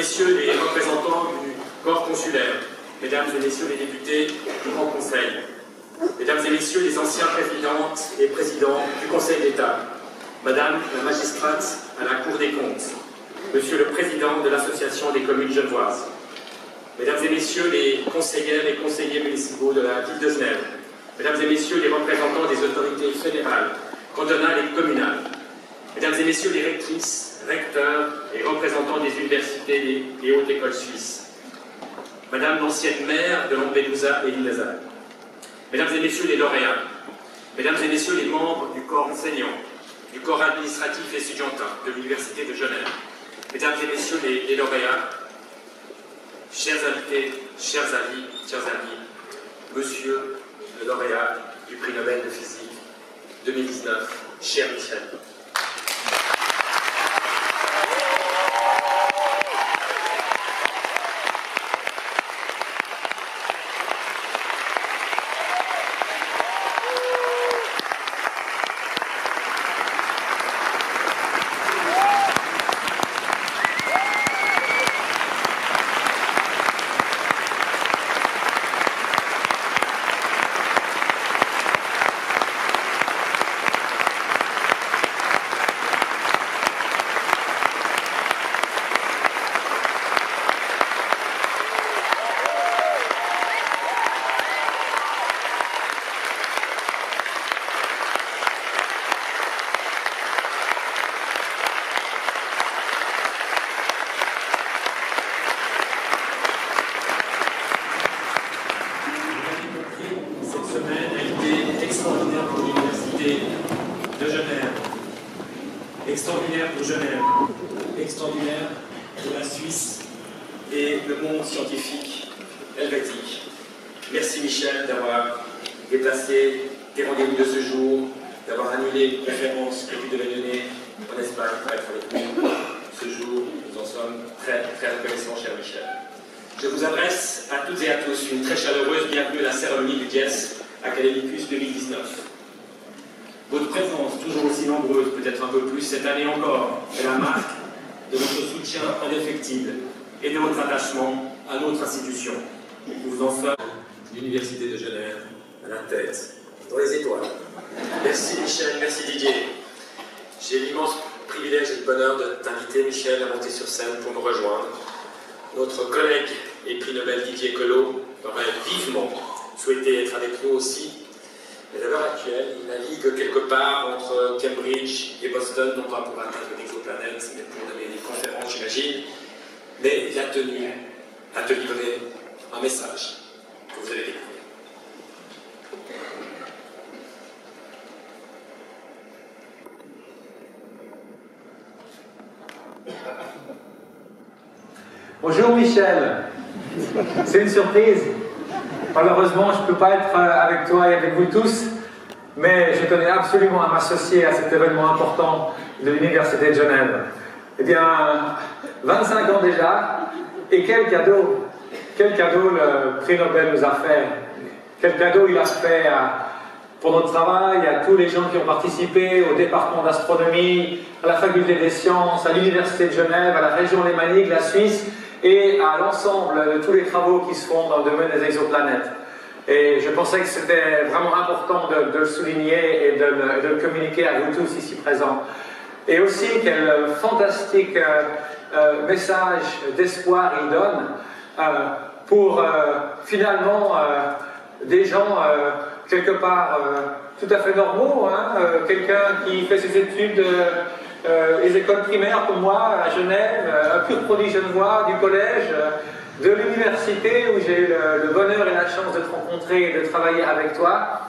Messieurs les représentants du corps consulaire, Mesdames et Messieurs les députés du Grand Conseil, Mesdames et Messieurs les anciens présidentes et présidents du Conseil d'État, Madame la magistrate à la Cour des comptes, Monsieur le Président de l'Association des communes genevoises, Mesdames et Messieurs les conseillères et conseillers municipaux de la ville de Genève, Mesdames et Messieurs les représentants des autorités fédérales, cantonales et communales, Mesdames et Messieurs les rectrices, recteurs et représentants des universités et hautes écoles suisses, Madame l'ancienne maire de Lampedusa et l'Île-Lazare, Mesdames et Messieurs les lauréats, Mesdames et Messieurs les membres du corps enseignant, du corps administratif et estudiantin de l'Université de Genève, Mesdames et Messieurs les lauréats, chers invités, chers amis, Monsieur le lauréat du prix Nobel de physique 2019, cher Michel. Extraordinaire pour l'Université de Genève, extraordinaire pour Genève, extraordinaire pour la Suisse et le monde scientifique helvétique. Merci Michel d'avoir déplacé tes rendez-vous de ce jour, d'avoir annulé une conférence que tu devais donner en Espagne pour être avec nous ce jour. Nous en sommes très reconnaissants, cher Michel. Je vous adresse à toutes et à tous une très chaleureuse bienvenue à la cérémonie du Dies Academicus 2019. Votre présence, toujours aussi nombreuse, peut-être un peu plus cette année encore, est la marque de notre soutien indéfectible et de notre attachement à notre institution. Nous en sommes l'Université de Genève à la tête, dans les étoiles. Merci Michel, merci Didier. J'ai l'immense privilège et le bonheur de t'inviter, Michel, à monter sur scène pour me rejoindre. Notre collègue et prix Nobel Didier Queloz aurait vivement souhaité être avec nous aussi, mais à l'heure actuelle, il navigue quelque part entre Cambridge et Boston, non pas pour atteindre l'exoplanète, mais pour donner des conférences, j'imagine. Mais il a tenu à te livrer un message que vous allez découvrir. Bonjour Michel, c'est une surprise. Malheureusement, je ne peux pas être avec toi et avec vous tous, mais je tenais absolument à m'associer à cet événement important de l'Université de Genève. Eh bien, 25 ans déjà, et quel cadeau le prix Nobel nous a fait. Quel cadeau il a fait pour notre travail, à tous les gens qui ont participé au département d'astronomie, à la faculté des sciences, à l'Université de Genève, à la région lémanique, la Suisse, et à l'ensemble de tous les travaux qui se font dans le domaine des exoplanètes. Et je pensais que c'était vraiment important de le souligner et de le communiquer à vous tous ici présents. Et aussi quel fantastique message d'espoir il donne pour finalement des gens quelque part tout à fait normaux, hein, quelqu'un qui fait ses études les écoles primaires comme moi à Genève, un pur produit genevois du collège, de l'université où j'ai eu le bonheur et la chance de te rencontrer et de travailler avec toi,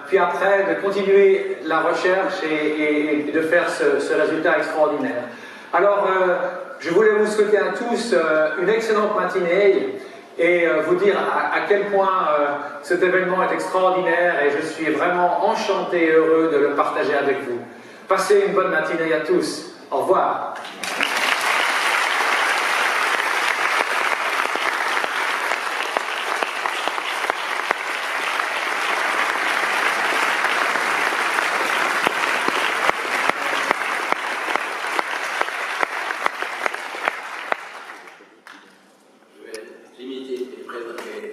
puis après de continuer la recherche et de faire ce résultat extraordinaire. Alors je voulais vous souhaiter à tous une excellente matinée et vous dire à quel point cet événement est extraordinaire et je suis vraiment enchanté et heureux de le partager avec vous. Passez une bonne matinée à tous. Au revoir.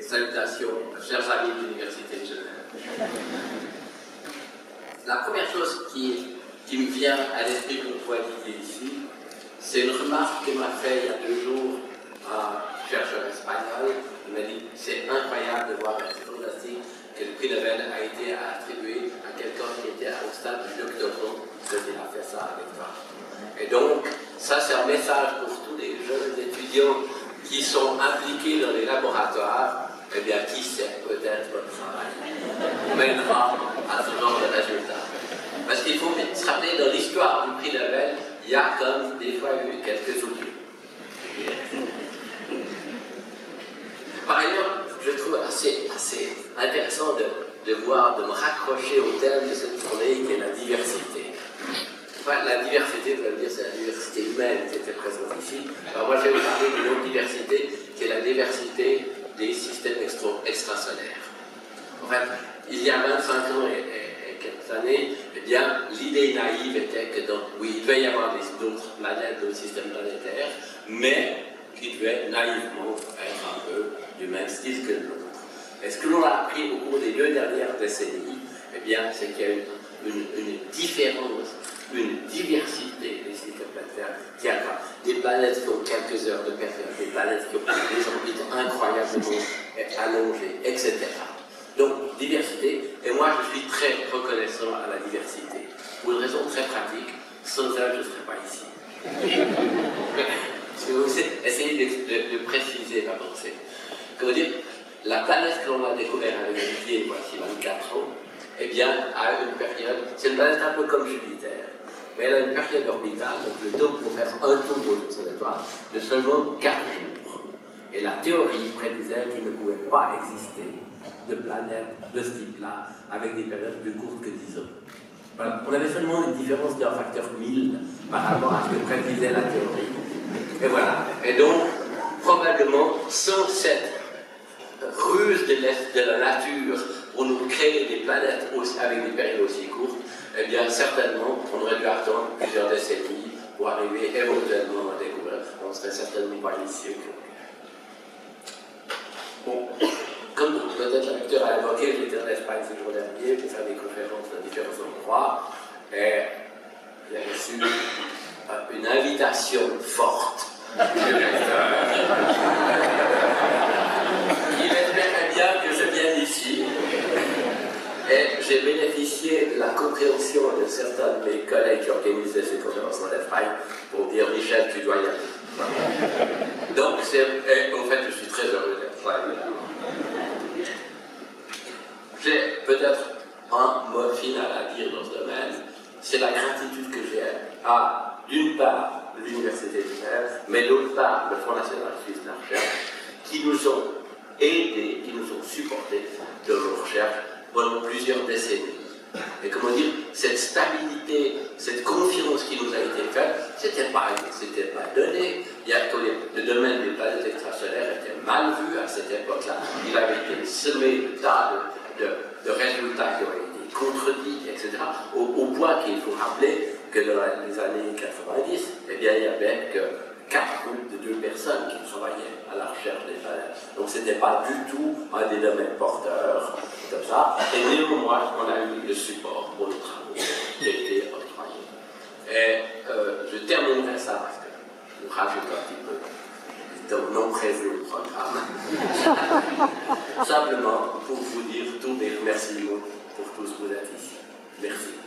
Salutations, chers amis de l'Université de Genève. La première chose qui me vient à l'esprit pour pouvoir dire ici, c'est une remarque que m'a fait il y a 2 jours un chercheur espagnol. Il m'a dit c'est incroyable de voir, c'est fantastique que le prix Nobel a été attribué à quelqu'un qui était au stade du doctorat, qu'il a fait ça avec toi. Et donc, ça c'est un message pour tous les jeunes étudiants qui sont impliqués dans les laboratoires. Eh bien, qui sait, peut-être votre travail mènera à ce genre de résultat. Parce qu'il faut se rappeler, dans l'histoire du prix Nobel, il y a comme des fois eu quelques oublis. Par ailleurs, je trouve assez intéressant de me raccrocher au thème de cette journée qui est la diversité. Enfin, la diversité, vous allez me dire, c'est la diversité humaine qui était présente ici. Alors moi, je vais vous parler d'une autre diversité, qui est la diversité des systèmes extrasolaires. En fait, il y a 25 ans et quelques années, eh bien, l'idée naïve était que oui, il devait y avoir d'autres planètes, d'autres systèmes planétaires, mais qui devaient naïvement être un peu du même style que le nôtre. Et ce que l'on a appris au cours des 2 dernières décennies, eh bien, c'est qu'il y a une différence, une diversité des systèmes planétaires. Il y a des planètes qui ont quelques heures de période, des planètes qui ont des orbites incroyablement allongées, etc. Donc, diversité, et moi je suis très reconnaissant à la diversité. Pour une raison très pratique, sans elle je ne serais pas ici. Je vais aussi essayer de préciser ma pensée. Comment dire, la planète que l'on a découverte avec Olivier, voici 24 ans, eh bien, a une période, c'est une planète un peu comme Jupiter, mais elle a une période orbitale, donc le temps pour faire un tour autour de son étoile, de seulement 4 jours. Et la théorie prédisait qu'il ne pouvait pas exister de planète de ce type-là, avec des périodes plus courtes que 10 ans. Voilà. On avait seulement une différence d'un facteur 1000 par rapport à ce que prédisait la théorie. Et voilà. Et donc, probablement, sans cette ruse de la nature pour nous créer des planètes avec des périodes aussi courtes, eh bien, certainement, on aurait dû attendre plusieurs décennies pour arriver éventuellement à découvrir. On serait certainement pas ici aujourd'hui. Bon, comme peut-être la lecteur a évoqué, j'étais en Espagne ce jour dernier pour faire des conférences dans différents endroits et j'ai reçu une invitation forte du lecteur qui m'espérait bien que je vienne ici. Et j'ai bénéficié de la compréhension de certains de mes collègues qui organisaient ces conférences en Espagne pour dire Michel, tu dois y aller. Donc, en fait, je suis très heureux d'être là. J'ai peut-être un mot final à dire dans ce domaine, c'est la gratitude que j'ai à, d'une part, l'Université de Genève, mais d'autre part, le Fonds national suisse de la recherche, qui nous ont aidés, qui nous ont supportés dans nos recherches pendant plusieurs décennies. Et comment dire, cette stabilité, cette confiance qui nous a été faite, c'était pas donné. Il y a, le domaine des planètes extrasolaires était mal vu à cette époque-là. Il avait été semé de résultats qui ont été contredits, etc. Au point qu'il faut rappeler que dans les années 90, eh bien, il n'y avait que 4 groupes de 2 personnes qui travaillaient à la recherche des planètes. Donc ce n'était pas du tout un des domaines porteurs, comme ça. Et néanmoins, on a eu le support pour nos travaux qui a été octroyé. Et je terminerai ça parce que je rajoute un petit peu de non prévu au programme. Simplement pour vous dire tous mes remerciements pour tout ce que vous êtes ici. Merci.